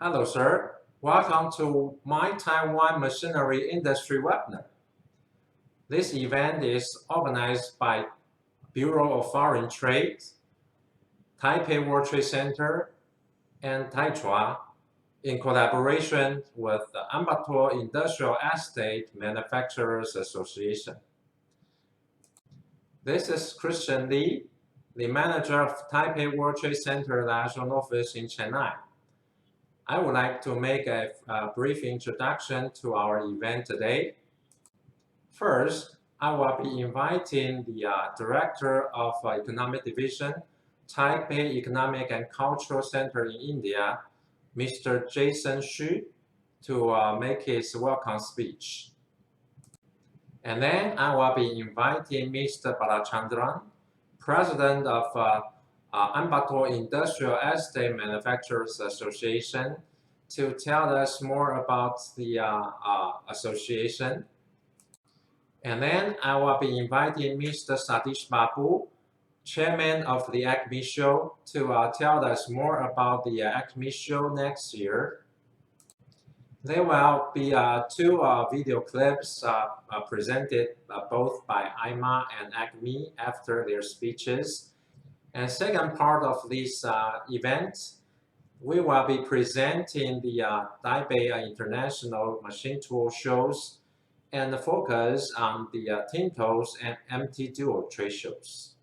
Hello, sir. Welcome to MiTaiwan Machinery Industry Webinar. This event is organized by Bureau of Foreign Trade, Taipei World Trade Center, and Taichua in collaboration with the Ambato Industrial Estate Manufacturers Association. This is Christian Li, the manager of Taipei World Trade Center National Office in Chennai. I would like to make a brief introduction to our event today. First, I will be inviting the Director of Economic Division, Taipei Economic and Cultural Center in India, Mr. Jason Xu, to make his welcome speech. And then I will be inviting Mr. Balachandran, President of Ambato Industrial Estate Manufacturers Association, to tell us more about the association. And then I will be inviting Mr. Satish Babu, Chairman of the ACME Show, to tell us more about the ACME Show next year. There will be two video clips presented both by IMA and ACME after their speeches. And second part of this event, we will be presenting the Taipei International Machine Tool Shows and focus on the TINTOS and MT Duo trade shows.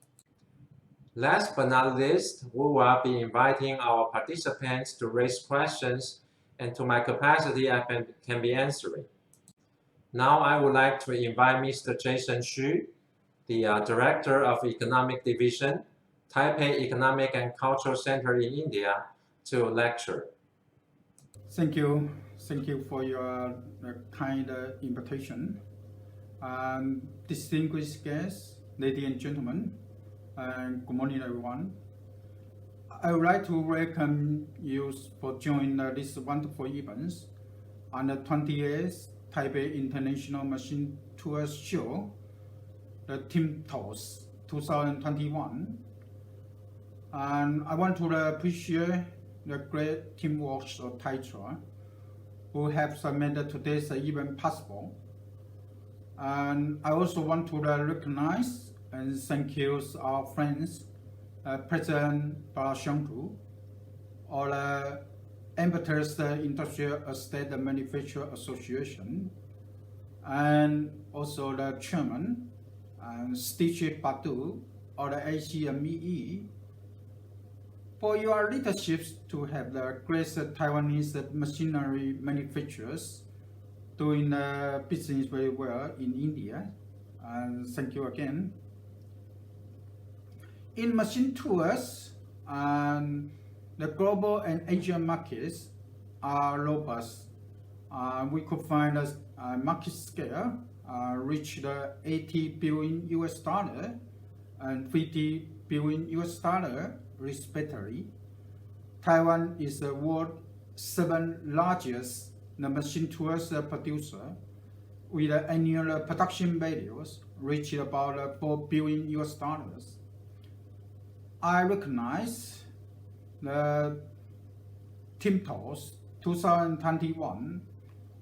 Last but not least, we will be inviting our participants to raise questions, and to my capacity, I can be answering. Now I would like to invite Mr. Jason Xu, the Director of Economic Division, Taipei Economic and Cultural Center in India, to lecture. Thank you. Thank you for your kind invitation. Distinguished guests, ladies and gentlemen, and good morning, everyone. I would like to welcome you for joining this wonderful event on the 28th Taipei International Machine Tours Show, the TINTOS 2021. And I want to appreciate the great teamwork of Taichua, who have made today's event possible. And I also want to recognize and thank you our friends, President Balachandran, or the Ambato Industrial Estate Manufacturer Association, and also the Chairman, Satish Babu, or the ACME, for your leadership to have the great Taiwanese machinery manufacturers doing the business very well in India. And thank you again. In machine tours, the global and Asian markets are robust. We could find a market scale reach the $80 billion and $50 billion respectively. Taiwan is the world's 7th largest machine tools producer, with annual production values reaching about $4 billion. I recognize the TINTOS 2021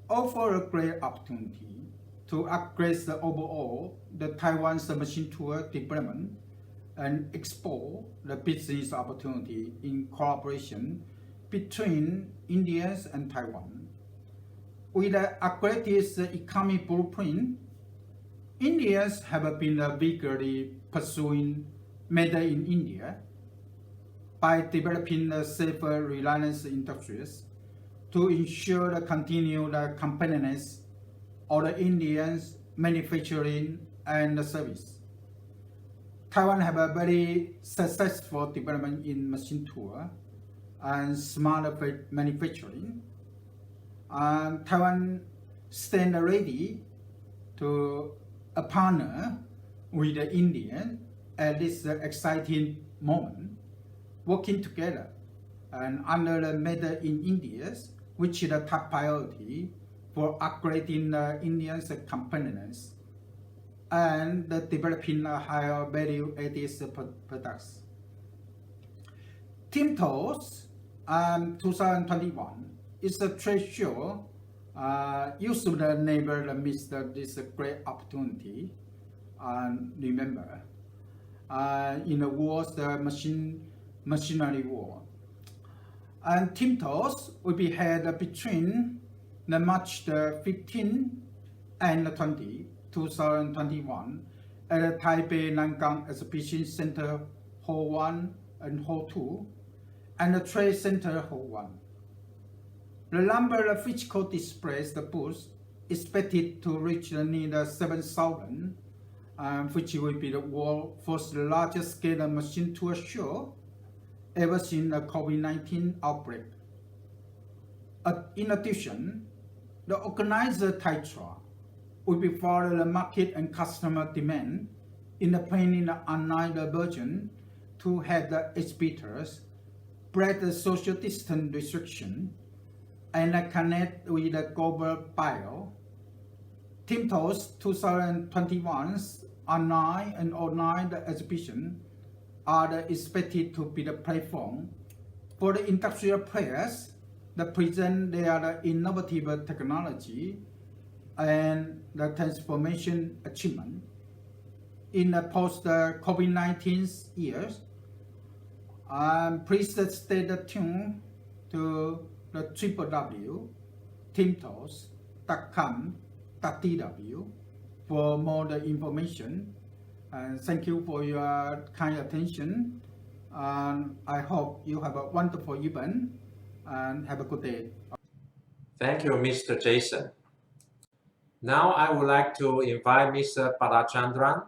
offer a great opportunity to upgrade the Taiwan's machine tool development and explore the business opportunity in cooperation between India and Taiwan. With the upgraded economic blueprint, Indians have been vigorously pursuing Made in India by developing the safer reliance industries to ensure the continued competitiveness of the Indians' manufacturing and service. Taiwan have a very successful development in machine tool and smart manufacturing. And Taiwan stand ready to partner with the Indian at this exciting moment, working together and under the Made in India, which is the top priority for upgrading the Indians' competitiveness and developing higher value-added products. TINTOS 2021 It's a trade show. You should never miss this great opportunity. And remember, in the world's machinery war. And Team Toast will be held between the March the 15 and the 20, 2021 at the Taipei Nangang Exhibition Center Hall 1 and Hall 2 and the Trade Center Hall 1. The number of physical displays the booth expected to reach near 7,000, which will be the world's first largest scale machine tool show ever since the COVID-19 outbreak. In addition, the organizer Taitra will be follow the market and customer demand in the planning the online version to have the exhibitors break the social distance restriction and connect with the global bio. Team Toast 2021's online and online exhibition are expected to be the platform for the industrial players that present their innovative technology and the transformation achievement in the post-COVID-19 years. Please stay tuned to the www.teamtoast.com.tw for more information. And thank you for your kind attention. And I hope you have a wonderful evening and have a good day. Thank you, Mr. Jason. Now I would like to invite Mr. Padachandran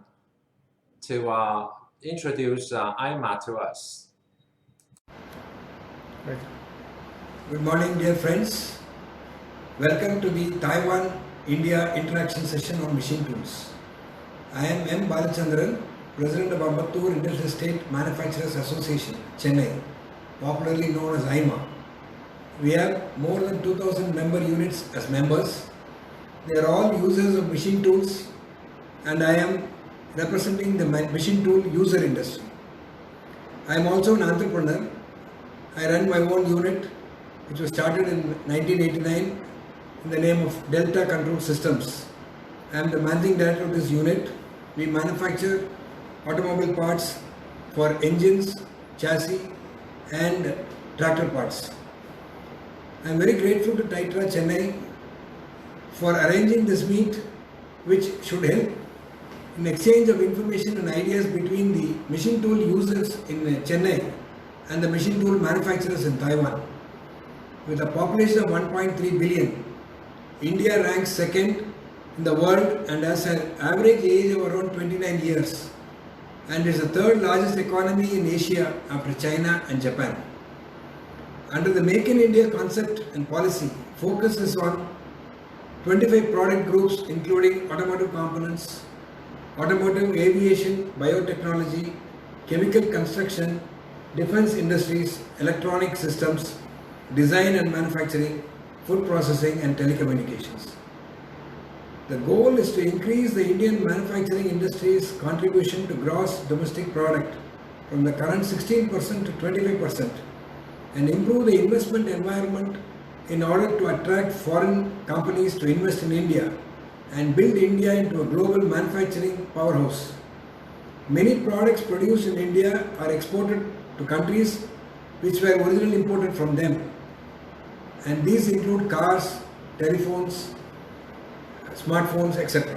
to introduce IMA to us. Good morning, dear friends. Welcome to the Taiwan-India interaction session on machine tools. I am M. Balachandran, President of Ambattur Interstate Manufacturers Association, Chennai, popularly known as IMA. We have more than 2,000 member units as members. They are all users of machine tools, and I am representing the machine tool user industry. I am also an entrepreneur. I run my own unit, which was started in 1989 in the name of Delta Control Systems. I am the managing director of this unit. We manufacture automobile parts for engines, chassis and tractor parts. I am very grateful to Taitra Chennai for arranging this meet, which should help in exchange of information and ideas between the machine tool users in Chennai and the machine tool manufacturers in Taiwan. With a population of 1.3 billion, India ranks second in the world and has an average age of around 29 years and is the third largest economy in Asia after China and Japan. Under the Make in India concept and policy, focus is on 25 product groups including automotive components, automotive, aviation, biotechnology, chemical construction, defense industries, electronic systems, design and manufacturing, food processing and telecommunications. The goal is to increase the Indian manufacturing industry's contribution to gross domestic product from the current 16% to 25% and improve the investment environment in order to attract foreign companies to invest in India and build India into a global manufacturing powerhouse. Many products produced in India are exported to countries which were originally imported from them, and these include cars, telephones, smartphones, etc.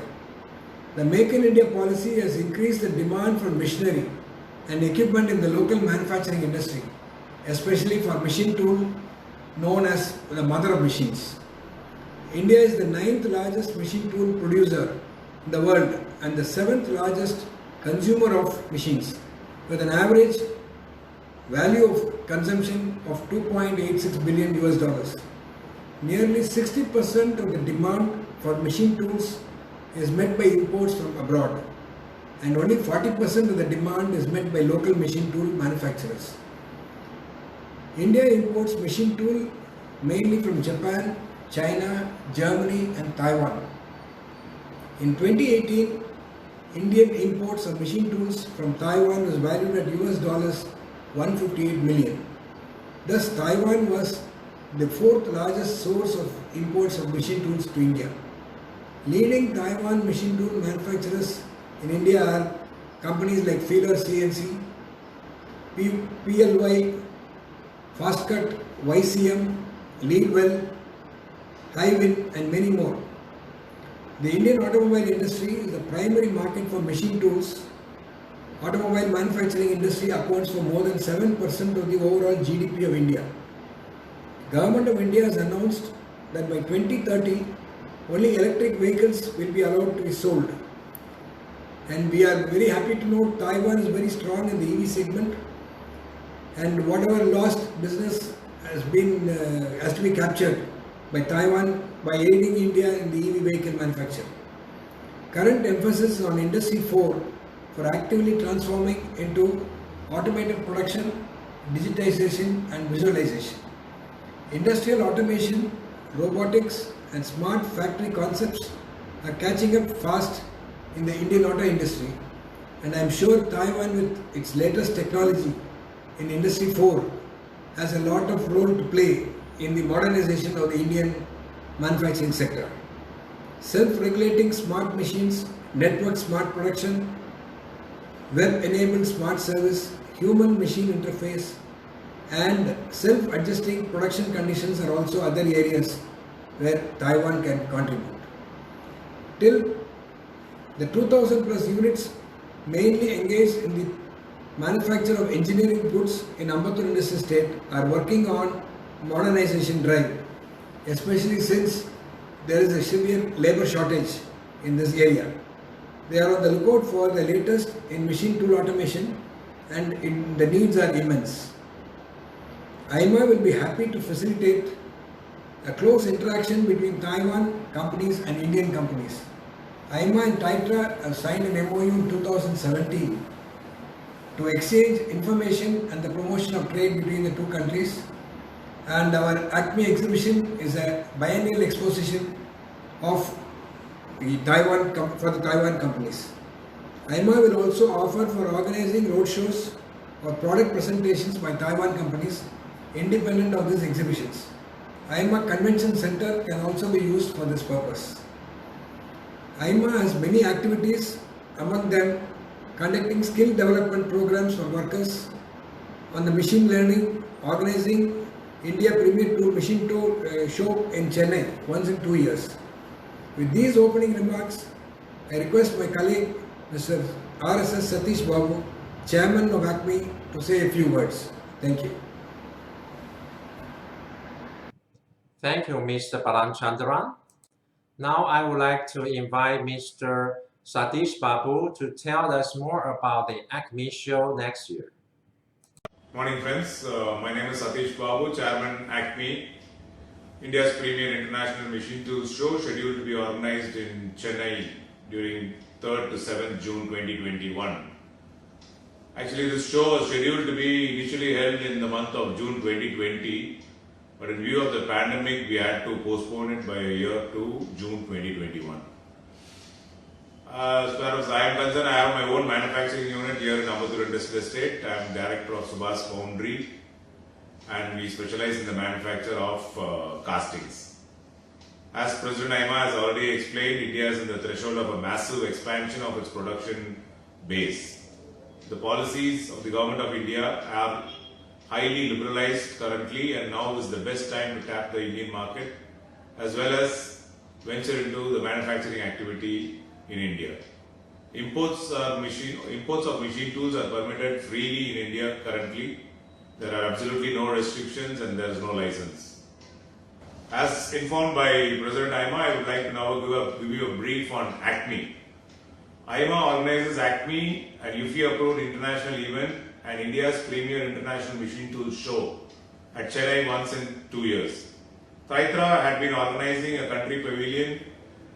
The Make in India policy has increased the demand for machinery and equipment in the local manufacturing industry, especially for machine tool known as the mother of machines. India is the 9th largest machine tool producer in the world and the 7th largest consumer of machines, with an average value of consumption of $2.86 billion. Nearly 60% of the demand for machine tools is met by imports from abroad, and only 40% of the demand is met by local machine tool manufacturers. India imports machine tool mainly from Japan, China, Germany and Taiwan. In 2018, Indian imports of machine tools from Taiwan was valued at $158 million. Thus, Taiwan was the fourth largest source of imports of machine tools to India. Leading Taiwan machine tool manufacturers in India are companies like Feeler CNC, PLY, Fastcut, YCM, Leadwell, Highwind and many more. The Indian automobile industry is the primary market for machine tools. Automobile manufacturing industry accounts for more than 7% of the overall GDP of India. Government of India has announced that by 2030, only electric vehicles will be allowed to be sold. And we are very happy to note Taiwan is very strong in the EV segment, and whatever lost business has to be captured by Taiwan by aiding India in the EV vehicle manufacture. Current emphasis is on Industry 4 for actively transforming into automated production, digitization and visualization. Industrial automation, robotics and smart factory concepts are catching up fast in the Indian auto industry, and I am sure Taiwan with its latest technology in Industry 4 has a lot of role to play in the modernization of the Indian manufacturing sector. Self-regulating smart machines, network smart production, web-enabled smart service, human-machine interface and self-adjusting production conditions are also other areas where Taiwan can contribute. Till the 2000 plus units mainly engaged in the manufacture of engineering goods in Ambattur Industry State are working on modernization drive, especially since there is a severe labor shortage in this area. They are on the lookout for the latest in machine tool automation and the needs are immense. IMA will be happy to facilitate a close interaction between Taiwan companies and Indian companies. IMA and TITRA have signed an MOU in 2017 to exchange information and the promotion of trade between the two countries, and our ACME exhibition is a biennial exposition of the Taiwan companies. IMA will also offer for organizing roadshows or product presentations by Taiwan companies independent of these exhibitions. IMA Convention Center can also be used for this purpose. IMA has many activities, among them conducting skill development programs for workers, on the machine learning, organizing India Premier Tool Machine Tool Show in Chennai once in 2 years. With these opening remarks, I request my colleague Mr. RSS Satish Babu, Chairman of ACME, to say a few words. Thank you. Thank you, Mr. Paramchandran. Now I would like to invite Mr. Satish Babu to tell us more about the ACME show next year. Morning friends, my name is Satish Babu, Chairman ACME, India's premier international machine tools show, scheduled to be organized in Chennai during 3rd to 7th June 2021. Actually, this show was scheduled to be initially held in the month of June 2020, but in view of the pandemic, we had to postpone it by a year to June 2021. As far as I am concerned, I have my own manufacturing unit here in Ambattur Industrial Estate. I am director of Subhas Foundry, and we specialize in the manufacture of castings. As President IMA has already explained, India is in the threshold of a massive expansion of its production base. The policies of the Government of India are highly liberalized currently, and now is the best time to tap the Indian market as well as venture into the manufacturing activity in India. Imports of machine tools are permitted freely in India currently. There are absolutely no restrictions and there is no license. As informed by President IMA, I would like to now give you a brief on ACME. IMA organizes ACME, an UFI-approved international event and India's premier international machine tools show at Chennai once in 2 years. TITRA had been organizing a country pavilion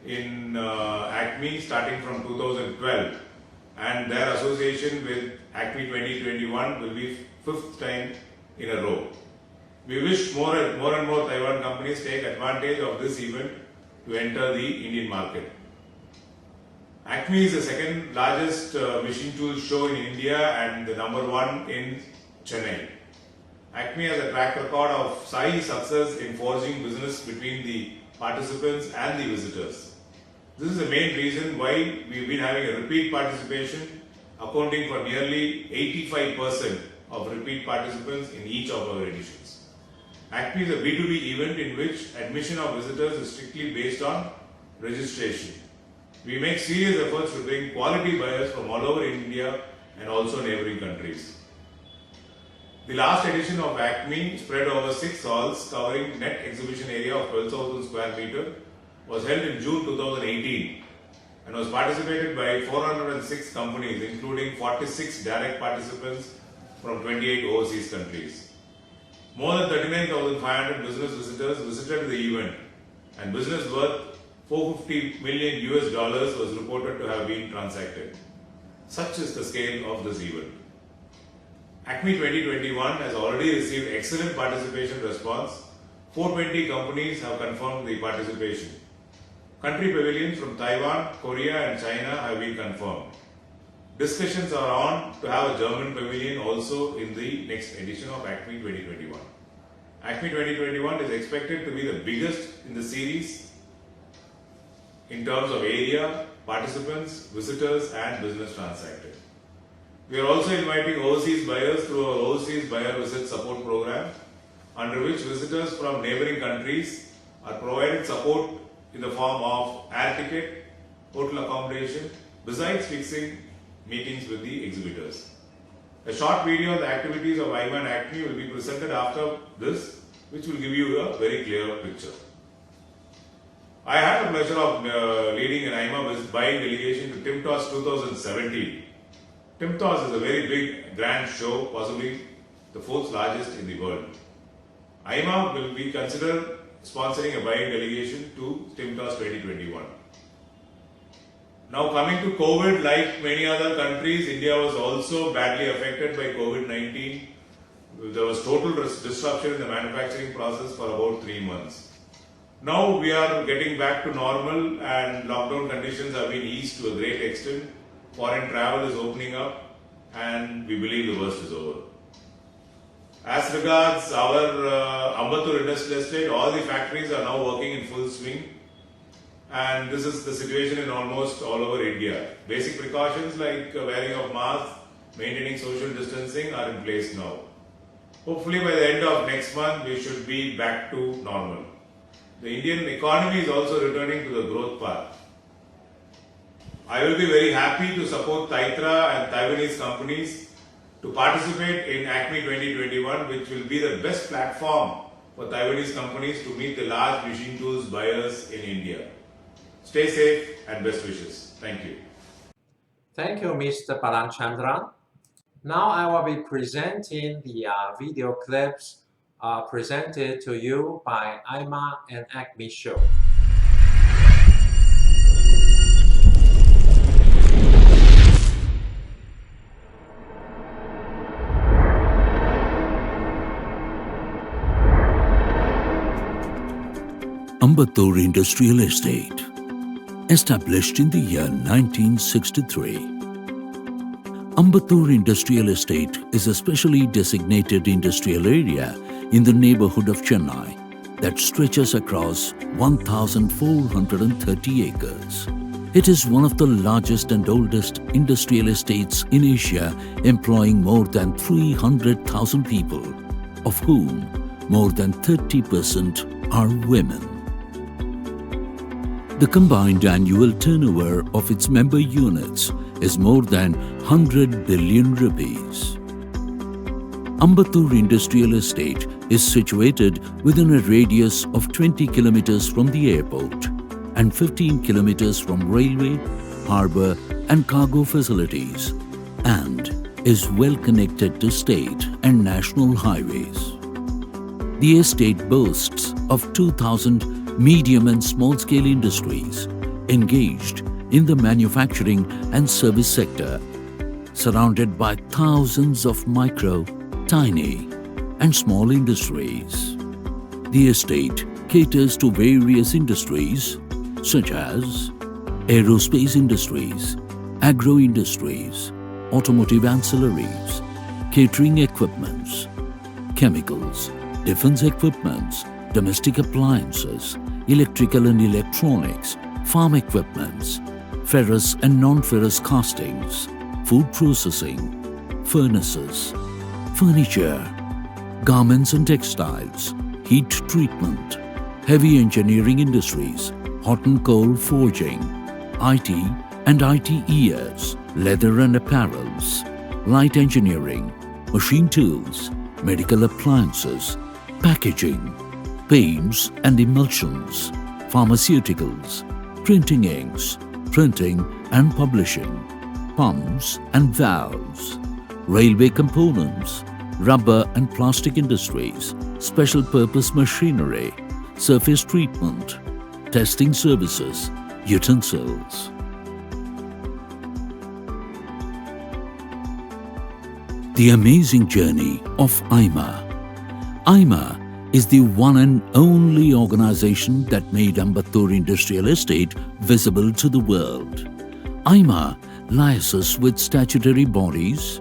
in ACME starting from 2012, and their association with ACME 2021 will be 5th time in a row. We wish more and more Taiwan companies take advantage of this event to enter the Indian market. ACME is the second largest machine tools show in India and the number 1 in Chennai. ACME has a track record of steady success in forging business between the participants and the visitors. This is the main reason why we've been having a repeat participation, accounting for nearly 85% of repeat participants in each of our editions. ACME is a B2B event in which admission of visitors is strictly based on registration. We make serious efforts to bring quality buyers from all over India and also neighboring countries. The last edition of ACME, spread over 6 halls covering net exhibition area of 12,000 square meter, was held in June 2018 and was participated by 406 companies, including 46 direct participants from 28 overseas countries. More than 39,500 business visitors visited the event, and business worth $450 million was reported to have been transacted. Such is the scale of this event. ACME 2021 has already received excellent participation response. 420 companies have confirmed the participation. Country pavilions from Taiwan, Korea and China have been confirmed. Discussions are on to have a German pavilion also in the next edition of ACME 2021. ACME 2021 is expected to be the biggest in the series in terms of area, participants, visitors and business transacted. We are also inviting overseas buyers through our Overseas Buyer Visit Support Program, under which visitors from neighboring countries are provided support in the form of air ticket, hotel accommodation, besides fixing meetings with the exhibitors. A short video of the activities of IMA and ACME will be presented after this, which will give you a very clear picture. I had the pleasure of leading an IMA buying delegation to TIMTOS 2017. TIMTOS is a very big, grand show, possibly the 4th largest in the world. IMA will be considered sponsoring a buying delegation to TIMTOS 2021. Now coming to COVID, like many other countries, India was also badly affected by COVID-19. There was total disruption in the manufacturing process for about 3 months. Now we are getting back to normal and lockdown conditions have been eased to a great extent. Foreign travel is opening up and we believe the worst is over. As regards our Ambattur Industrial Estate, all the factories are now working in full swing, and this is the situation in almost all over India. Basic precautions like wearing of masks, maintaining social distancing are in place now. Hopefully by the end of next month we should be back to normal. The Indian economy is also returning to the growth path. I will be very happy to support Taitra and Taiwanese companies to participate in ACME 2021, which will be the best platform for Taiwanese companies to meet the large machine tools buyers in India. Stay safe and best wishes. Thank you. Thank you, Mr. Balanchandran. Now I will be presenting the video clips presented to you by IMA and ACME show. Ambattur Industrial Estate, established in the year 1963. Ambattur Industrial Estate is a specially designated industrial area in the neighborhood of Chennai that stretches across 1,430 acres. It is one of the largest and oldest industrial estates in Asia, employing more than 300,000 people, of whom more than 30% are women. The combined annual turnover of its member units is more than 100 billion rupees. Ambattur Industrial Estate is situated within a radius of 20 kilometers from the airport and 15 kilometers from railway, harbour and cargo facilities, and is well connected to state and national highways. The estate boasts of 2,000 medium and small-scale industries engaged in the manufacturing and service sector, surrounded by thousands of micro, tiny and small industries. The estate caters to various industries such as aerospace industries, agro industries, automotive ancillaries, catering equipments, chemicals, defense equipments, domestic appliances, electrical and electronics, farm equipments, ferrous and non-ferrous castings, food processing, furnaces, furniture, garments and textiles, heat treatment, heavy engineering industries, hot and cold forging, IT and ITES, leather and apparels, light engineering, machine tools, medical appliances, packaging, paints and emulsions, pharmaceuticals, printing inks, printing and publishing, pumps and valves, railway components, rubber and plastic industries, special purpose machinery, surface treatment, testing services, utensils. The amazing journey of IMA. IMA is the one and only organization that made Ambattur Industrial Estate visible to the world. IMA liaises with statutory bodies,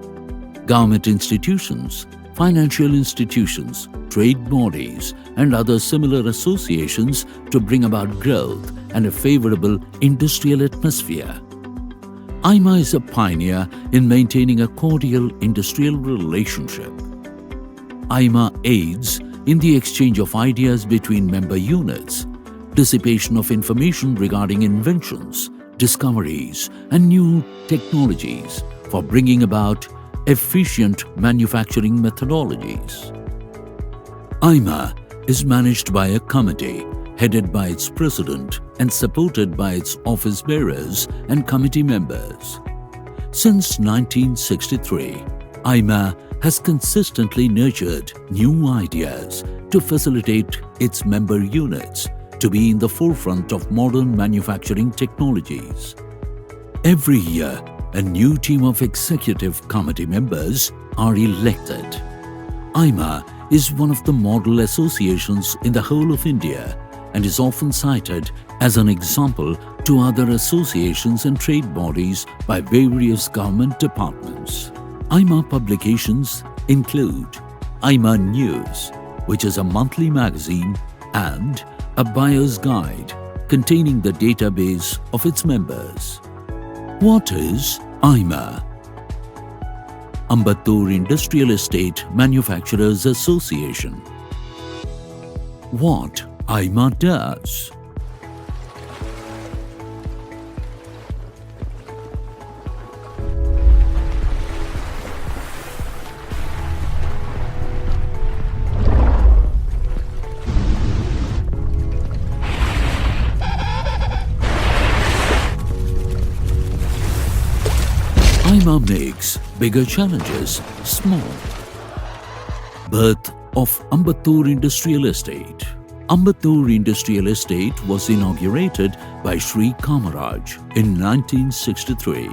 government institutions, financial institutions, trade bodies, and other similar associations to bring about growth and a favorable industrial atmosphere. IMA is a pioneer in maintaining a cordial industrial relationship. IMA aids in the exchange of ideas between member units, dissipation of information regarding inventions, discoveries, and new technologies for bringing about efficient manufacturing methodologies. IMA is managed by a committee headed by its president and supported by its office bearers and committee members. Since 1963, IMA has consistently nurtured new ideas to facilitate its member units to be in the forefront of modern manufacturing technologies. Every year, a new team of executive committee members are elected. IMA is one of the model associations in the whole of India and is often cited as an example to other associations and trade bodies by various government departments. IMA publications include IMA News, which is a monthly magazine, and a buyer's guide containing the database of its members. What is IMA? Ambattur Industrial Estate Manufacturers Association. What IMA does? IMA makes bigger challenges small. Birth of Ambattur Industrial Estate. Ambattur Industrial Estate was inaugurated by Sri Kamaraj in 1963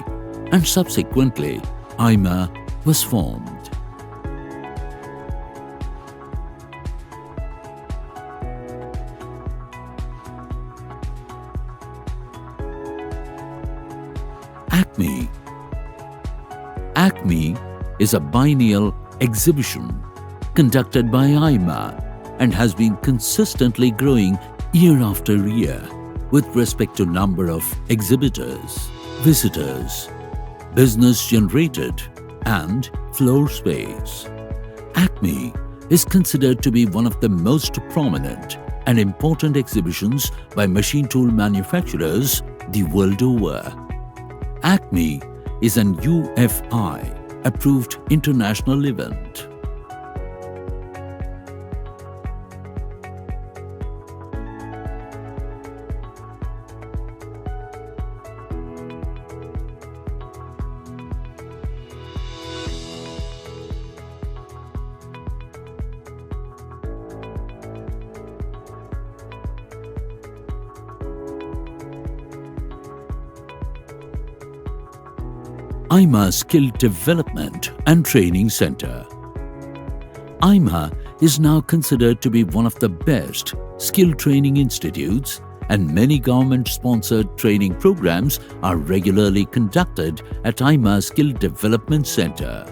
and subsequently IMA was formed. ACME. ACME is a biennial exhibition conducted by IMA and has been consistently growing year after year with respect to number of exhibitors, visitors, business generated, and floor space. ACME is considered to be one of the most prominent and important exhibitions by machine tool manufacturers the world over. ACME is an UFI approved international event. IMA Skill Development and Training Center. IMA is now considered to be one of the best skill training institutes, and many government-sponsored training programs are regularly conducted at IMA Skill Development Center.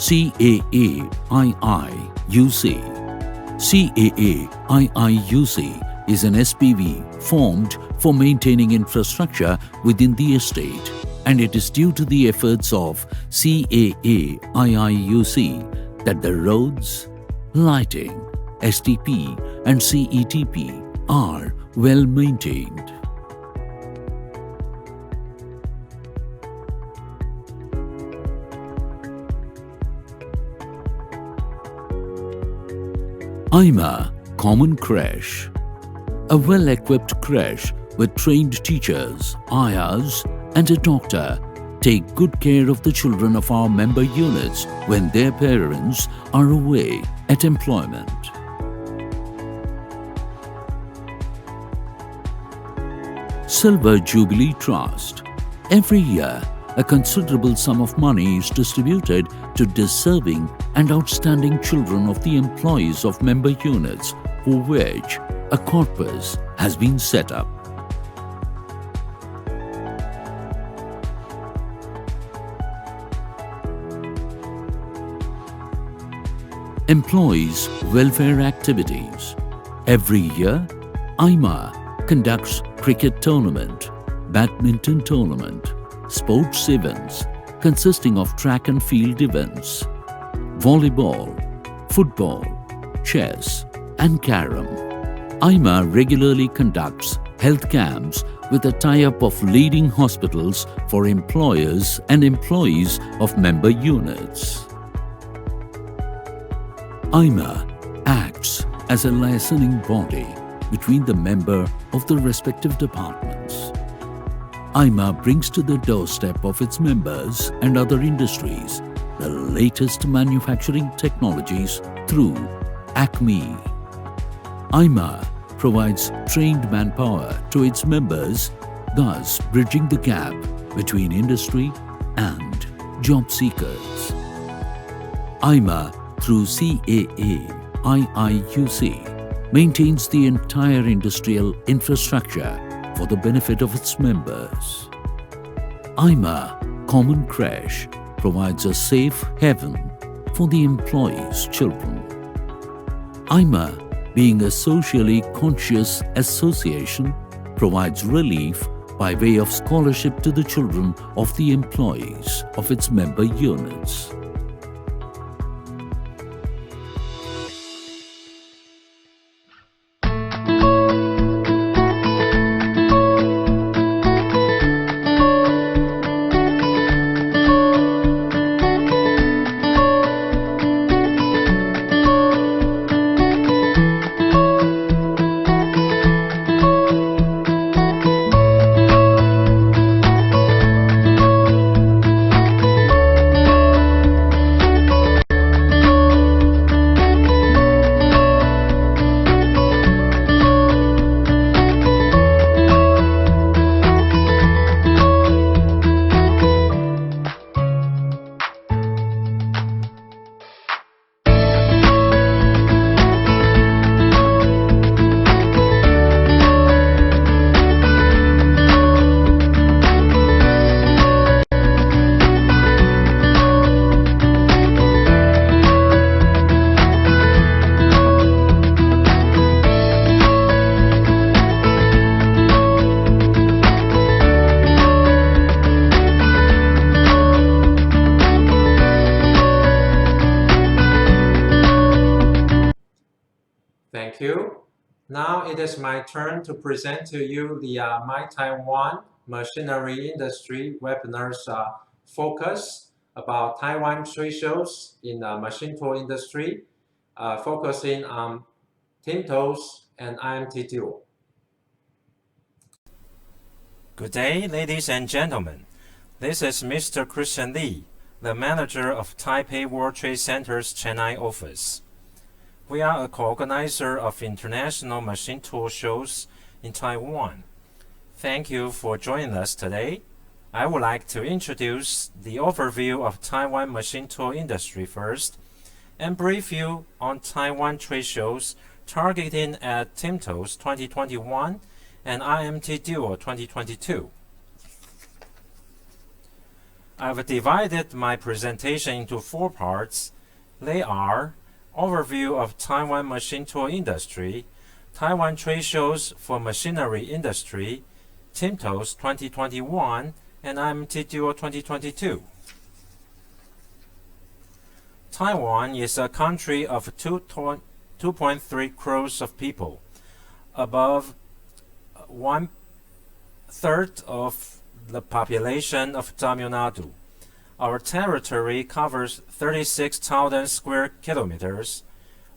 CAA-IIUC. CAA-IIUC is an SPV formed for maintaining infrastructure within the estate, and it is due to the efforts of CAA-IIUC that the roads, lighting, STP and CETP are well maintained. IMA Common Creche. A well-equipped creche with trained teachers, ayahs and a doctor take good care of the children of our member units when their parents are away at employment. Silver Jubilee Trust. Every year, a considerable sum of money is distributed to deserving and outstanding children of the employees of member units for which a corpus has been set up. Employees' welfare activities. Every year, IMA conducts cricket tournament, badminton tournament, sports events consisting of track and field events, volleyball, football, chess and carom. IMA regularly conducts health camps with a tie-up of leading hospitals for employers and employees of member units. IMA acts as a liaising body between the member of the respective departments. IMA brings to the doorstep of its members and other industries the latest manufacturing technologies through ACME. IMA provides trained manpower to its members, thus bridging the gap between industry and job seekers. IMA through CAA-IIUC maintains the entire industrial infrastructure for the benefit of its members. IMA Common Creche provides a safe haven for the employees' children. IMA, being a socially conscious association, provides relief by way of scholarship to the children of the employees of its member units. Thank you. Now it is my turn to present to you the MiTaiwan machinery industry webinar's focus about Taiwan trade shows in the machine tool industry, focusing on TIMTOS and IMT Duo. Good day, ladies and gentlemen. This is Mr. Christian Lee, the manager of Taipei World Trade Center's Chennai office. We are a co-organizer of international machine tool shows in Taiwan. Thank you for joining us today. I would like to introduce the overview of Taiwan machine tool industry first and brief you on Taiwan trade shows targeting at TIMTOS 2021 and IMT Duo 2022. I've divided my presentation into 4 parts. They are overview of Taiwan machine tool industry, Taiwan trade shows for machinery industry, TIMTOS 2021, and IMT Duo 2022. Taiwan is a country of 2.3 crores of people, above 1/3 of the population of Tamil Nadu. Our territory covers 36,000 square kilometers,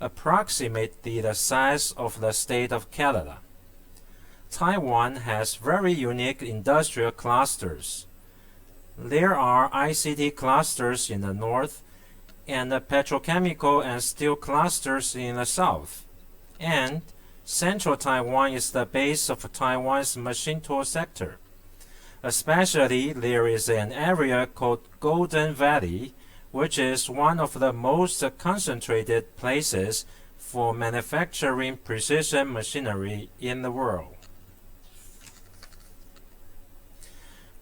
approximately the size of the state of Canada. Taiwan has very unique industrial clusters. There are ICT clusters in the north and the petrochemical and steel clusters in the south. And Central Taiwan is the base of Taiwan's machine tool sector. Especially, there is an area called Golden Valley, which is one of the most concentrated places for manufacturing precision machinery in the world.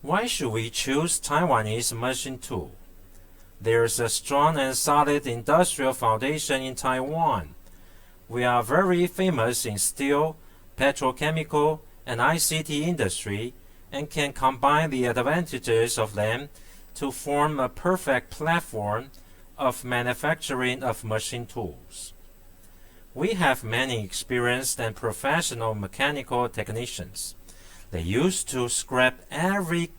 Why should we choose Taiwanese machine tool? There is a strong and solid industrial foundation in Taiwan. We are very famous in steel, petrochemical, and ICT industry, and can combine the advantages of them to form a perfect platform of manufacturing of machine tools. We have many experienced and professional mechanical technicians. They used to scrap every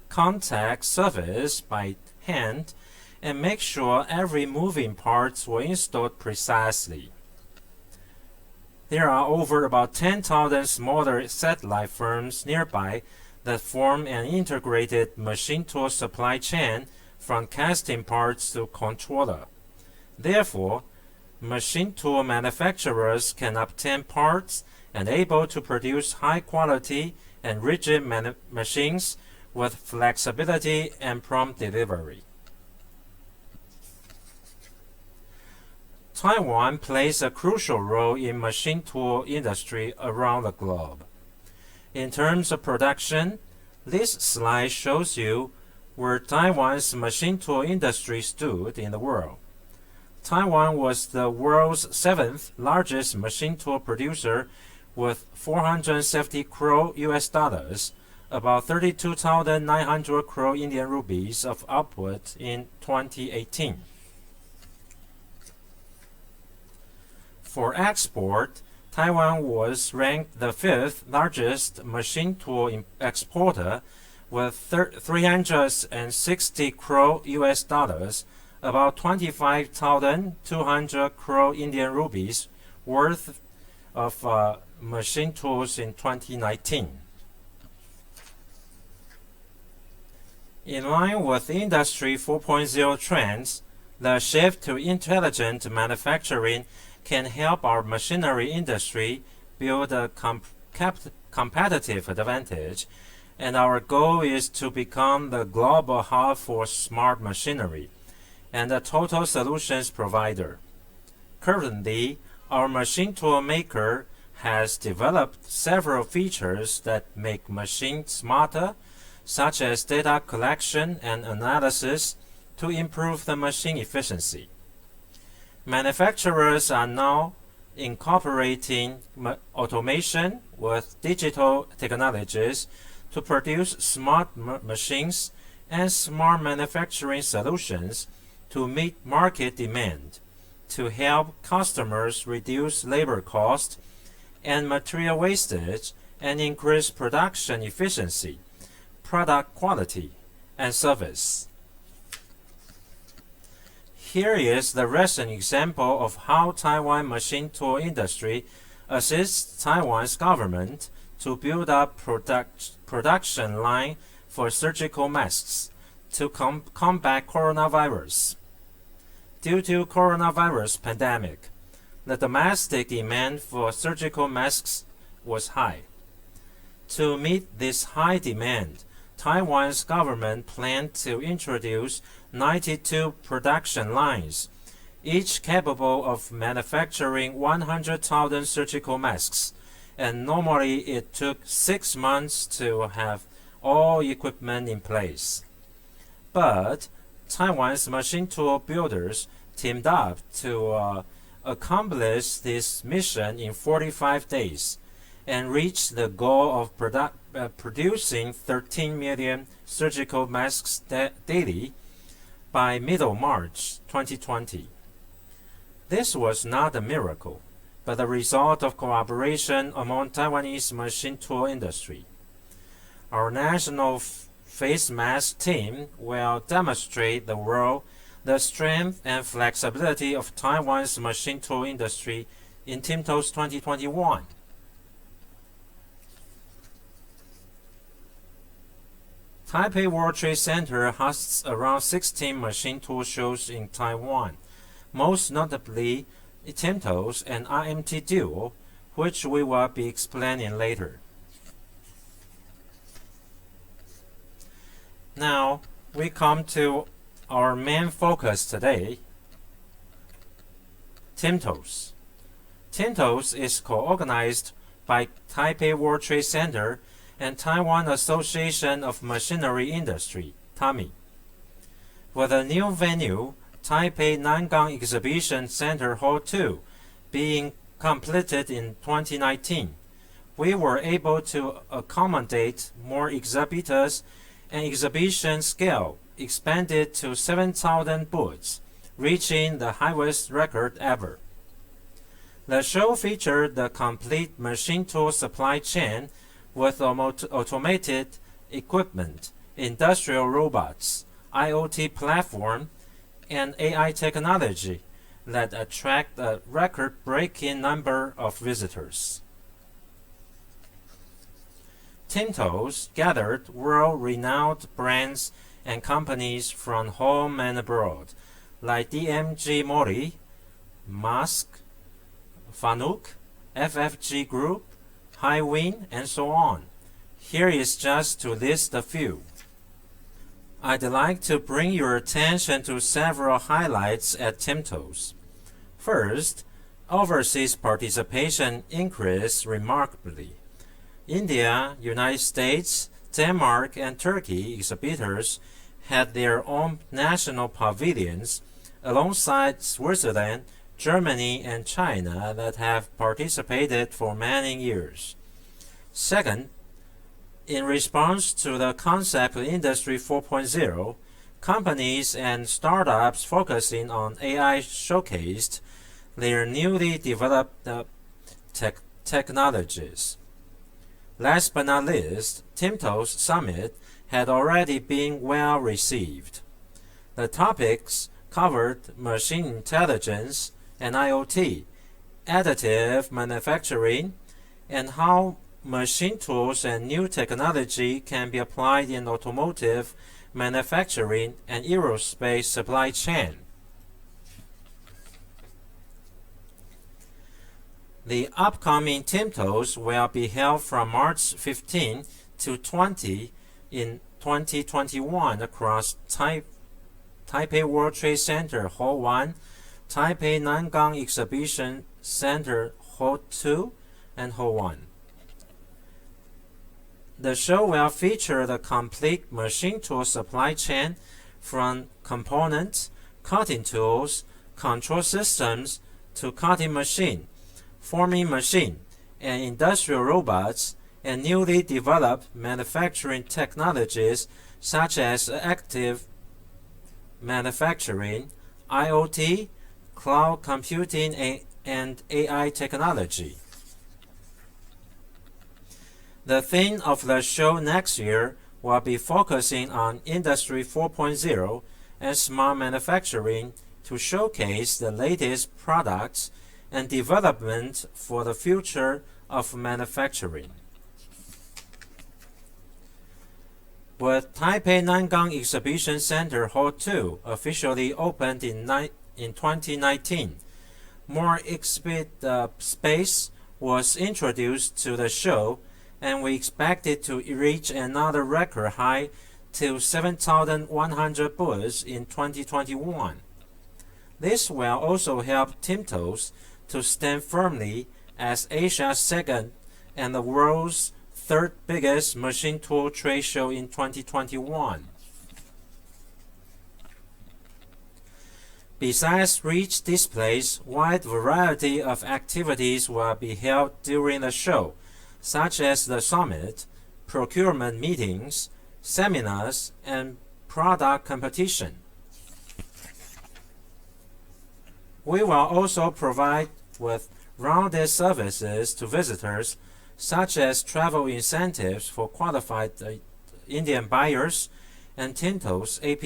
contact surface by hand and make sure every moving parts were installed precisely. There are over about 10,000 smaller satellite firms nearby that form an integrated machine tool supply chain from casting parts to controller. Therefore, machine tool manufacturers can obtain parts and able to produce high quality and rigid machines with flexibility and prompt delivery. Taiwan plays a crucial role in machine tool industry around the globe. In terms of production, this slide shows you where Taiwan's machine tool industry stood in the world. Taiwan was the world's 7th largest machine tool producer with 470 crore US dollars, about 32,900 crore Indian rupees of output in 2018. For export, Taiwan was ranked the 5th largest machine tool exporter with 360 crore US dollars, about 25,200 crore Indian rupees worth of machine tools in 2019. In line with Industry 4.0 trends, the shift to intelligent manufacturing can help our machinery industry build a competitive advantage, and our goal is to become the global hub for smart machinery and a total solutions provider. Currently, our machine tool maker has developed several features that make machines smarter, such as data collection and analysis, to improve the machine efficiency. Manufacturers are now incorporating automation with digital technologies to produce smart machines and smart manufacturing solutions to meet market demand, to help customers reduce labor cost and material wastage and increase production efficiency, product quality, and service. Here is the recent example of how Taiwan machine tool industry assists Taiwan's government to build up production line for surgical masks to combat coronavirus. Due to coronavirus pandemic, the domestic demand for surgical masks was high. To meet this high demand, Taiwan's government planned to introduce 92 production lines, each capable of manufacturing 100,000 surgical masks, and normally it took 6 months to have all equipment in place. but Taiwan's machine tool builders teamed up to accomplish this mission in 45 days and reached the goal of producing 13 million surgical masks daily by middle March 2020. This was not a miracle, but the result of cooperation among Taiwanese machine tool industry. Our national face mask team will demonstrate the world the strength and flexibility of Taiwan's machine tool industry in TIMTOS 2021. Taipei World Trade Center hosts around 16 machine tool shows in Taiwan, most notably TIMTOS and RMT Duo, which we will be explaining later. Now, we come to our main focus today, TIMTOS. TIMTOS is co-organized by Taipei World Trade Center and Taiwan Association of Machinery Industry, TAMI. With a new venue, Taipei Nangang Exhibition Center Hall 2, being completed in 2019, we were able to accommodate more exhibitors and exhibition scale expanded to 7,000 booths, reaching the highest record ever. The show featured the complete machine tool supply chain with automated equipment, industrial robots, IoT platform, and AI technology that attract a record-breaking number of visitors. TIMTOS gathered world-renowned brands and companies from home and abroad, like DMG Mori, Mask, Fanuc, FFG Group, Highwind, and so on. Here is just to list a few. I'd like to bring your attention to several highlights at TIMTOS. First, overseas participation increased remarkably. India, United States, Denmark, and Turkey exhibitors had their own national pavilions alongside Switzerland, Germany, and China that have participated for many years. Second, in response to the concept of Industry 4.0, companies and startups focusing on AI showcased their newly developed technologies. Last but not least, TIMTOS Summit had already been well received. The topics covered machine intelligence and IoT, additive manufacturing, and how machine tools and new technology can be applied in automotive manufacturing and aerospace supply chain. The upcoming TIMTOS will be held from March 15 to 20 in 2021 across Taipei World Trade Center Hall 1, Taipei Nangang Exhibition Center Hall 2, and Hall 1. The show will feature the complete machine tool supply chain from components, cutting tools, control systems, to cutting machine, forming machine, and industrial robots, and newly developed manufacturing technologies such as active manufacturing, IoT, cloud computing, and AI technology. The theme of the show next year will be focusing on Industry 4.0 and smart manufacturing to showcase the latest products and development for the future of manufacturing. With Taipei Nangang Exhibition Center Hall 2 officially opened in 2019, more exhibit space was introduced to the show, and we expect it to reach another record high to 7,100 booths in 2021. This will also help TIMTOS to stand firmly as Asia's second and the world's third biggest machine tool trade show in 2021. Besides rich displays, wide variety of activities will be held during the show, such as the summit, procurement meetings, seminars, and product competition. We will also provide with rounded services to visitors, such as travel incentives for qualified Indian buyers and Tinto's app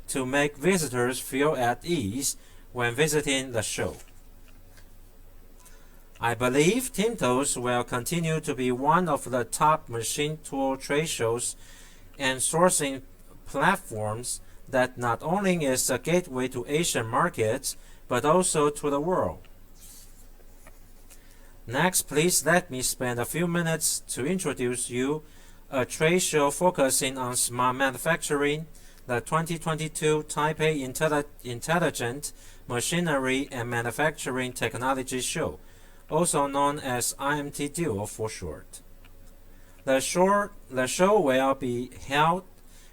to make visitors feel at ease when visiting the show. I believe Tinto's will continue to be one of the top machine tool trade shows and sourcing platforms that not only is a gateway to Asian markets, but also to the world. Next, please let me spend a few minutes to introduce you a trade show focusing on smart manufacturing, the 2022 Taipei Intelligent Machinery and Manufacturing Technology Show, also known as IMT Duo for short. The show will be held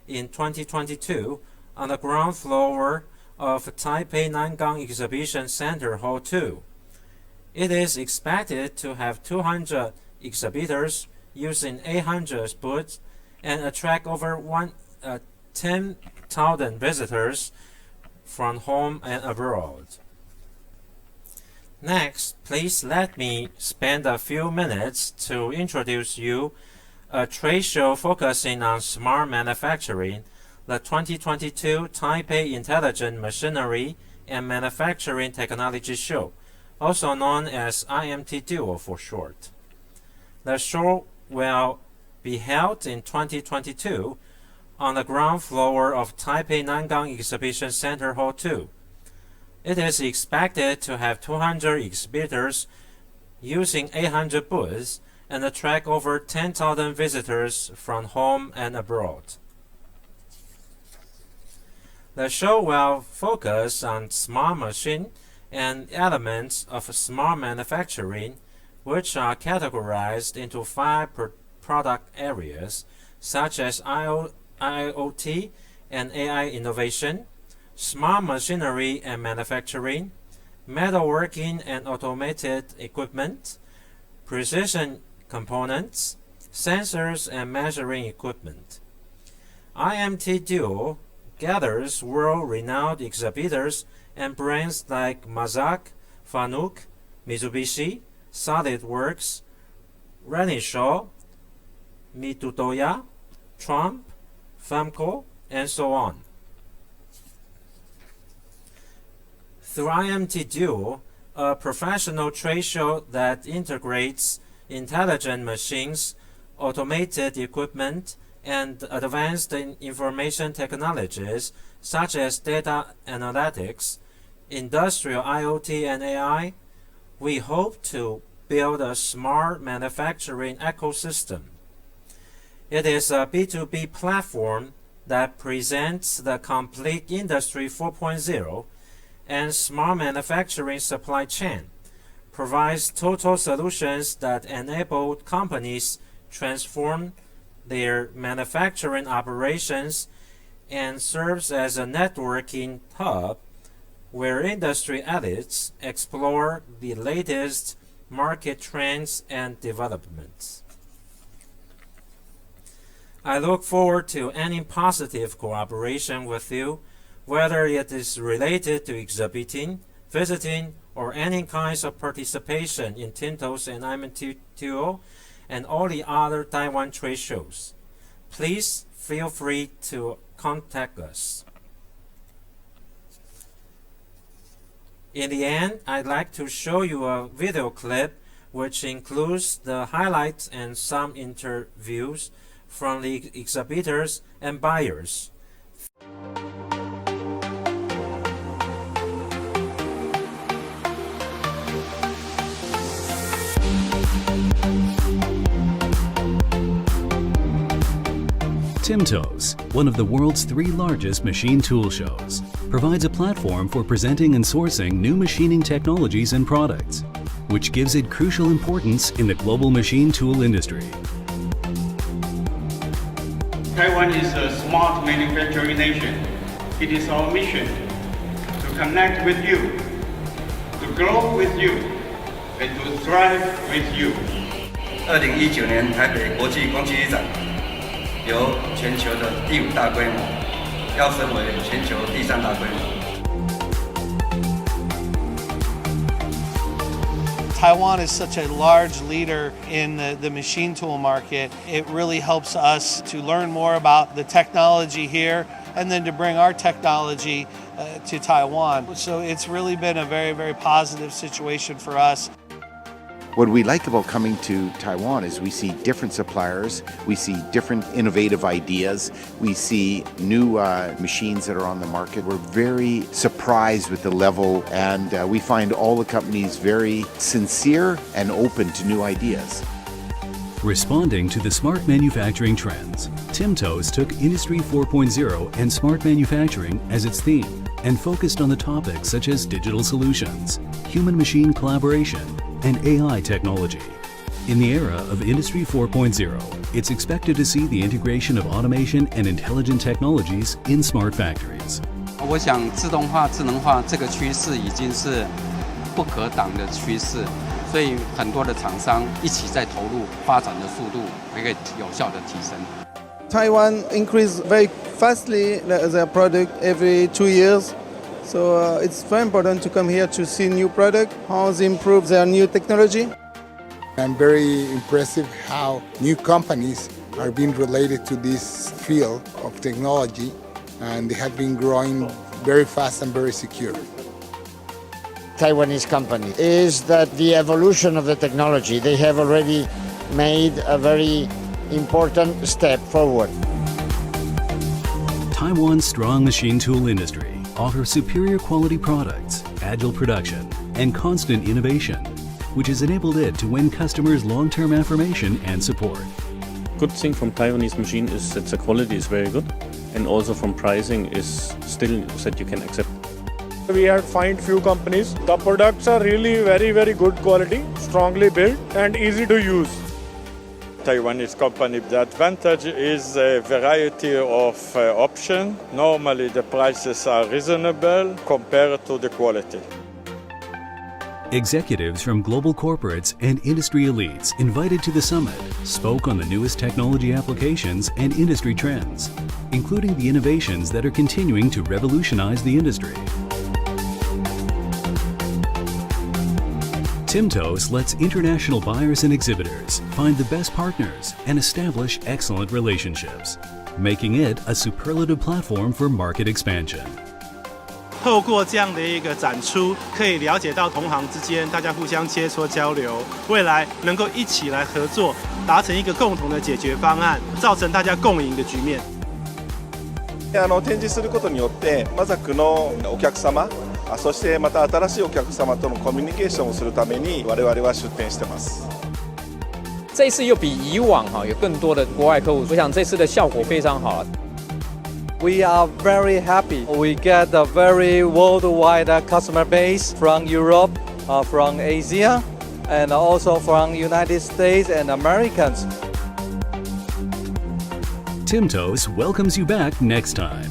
in 2022 on the ground floor of Taipei Nangang Exhibition Center Hall 2. It is expected to have 200 exhibitors using 800 booths and attract over 10,000 visitors from home and abroad. Next, please let me spend a few minutes to introduce you a trade show focusing on smart manufacturing, the 2022 Taipei Intelligent Machinery and Manufacturing Technology Show, also known as IMT Duo for short. The show will be held in 2022 on the ground floor of Taipei Nangang Exhibition Center Hall 2. It is expected to have 200 exhibitors using 800 booths and attract over 10,000 visitors from home and abroad. The show will focus on smart machine and elements of smart manufacturing, which are categorized into 5 product areas, such as IoT and AI innovation, smart machinery and manufacturing, metalworking and automated equipment, precision components, sensors and measuring equipment. IMT Duo gathers world-renowned exhibitors and brands like Mazak, Fanuc, Mitsubishi, SolidWorks, Renishaw, Mitutoya, Trump, Famco, and so on. Through IMT Duo, a professional trade show that integrates intelligent machines, automated equipment, and advanced information technologies such as data analytics, industrial IoT and AI, we hope to build a smart manufacturing ecosystem. It is a B2B platform that presents the complete Industry 4.0 and smart manufacturing supply chain, provides total solutions that enable companies transform their manufacturing operations, and serves as a networking hub where industry elites explore the latest market trends and developments. I look forward to any positive cooperation with you, whether it is related to exhibiting, visiting, or any kinds of participation in Tinto's and IMT Duo and all the other Taiwan trade shows. Please feel free to contact us. In the end, I'd like to show you a video clip which includes the highlights and some interviews from the exhibitors and buyers. Tinto's, one of the world's 3 largest machine tool shows, provides a platform for presenting and sourcing new machining technologies and products, which gives it crucial importance in the global machine tool industry. Taiwan is a smart manufacturing nation. It is our mission to connect with you, to grow with you, and to thrive with you. 2019年台北国际光机展由全球的第5大规模要升为全球第3大规模。 Taiwan is such a large leader in the machine tool market. It really helps us to learn more about the technology here and then to bring our technology to Taiwan. So it's really been a very, very positive situation for us. What we like about coming to Taiwan is we see different suppliers, we see different innovative ideas, we see new machines that are on the market. We're very surprised with the level, and we find all the companies very sincere and open to new ideas. Responding to the smart manufacturing trends, Timtos took Industry 4.0 and smart manufacturing as its theme and focused on the topics such as digital solutions, human-machine collaboration, and AI technology. In the era of Industry 4.0, it's expected to see the integration of automation and intelligent technologies in smart factories. 我想自动化、智能化这个趋势已经是不可挡的趋势，所以很多的厂商一起在投入，发展的速度可以有效的提升。 Taiwan increase very fastly their product every 2 years. So it's very important to come here to see new product, how they improve their new technology. I'm very impressed how new companies are being related to this field of technology, and they have been growing very fast and very secure. Taiwanese company is that the evolution of the technology, they have already made a very important step forward. Taiwan's strong machine tool industry offers superior quality products, agile production, and constant innovation, which has enabled it to win customers' long-term affirmation and support. Good thing from Taiwanese machine is that the quality is very good, and also from pricing is still that you can accept. We have find few companies. The products are really very good quality, strongly built and easy to use. Taiwanese company, the advantage is a variety of options. Normally the prices are reasonable compared to the quality. Executives from global corporates and industry elites invited to the summit spoke on the newest technology applications and industry trends, including the innovations that are continuing to revolutionize the industry. Timtos lets international buyers and exhibitors find the best partners and establish excellent relationships, making it a superlative platform for market expansion. 透过这样的一个展出，可以了解到同行之間大家互相切磋交流，未来能夠一起來合作，達成一個共同的解決方案，造成大家共贏的局面。展示することによって、マザックのお客様、そしてまた新しいお客様とのコミュニケーションをするために我々は出展してます。这一次又比以往有更多的国外客户，我想这次的效果非常好。We are very happy. We get a very worldwide customer base from Europe, from Asia, and also from United States and Americans. Timtos welcomes you back next time.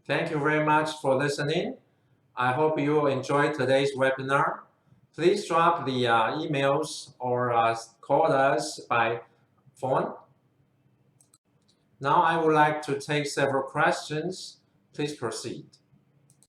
Thank you very much for listening. I hope you enjoyed today's webinar. Please drop the emails or call us by phone. Now I would like to take several questions. Please proceed.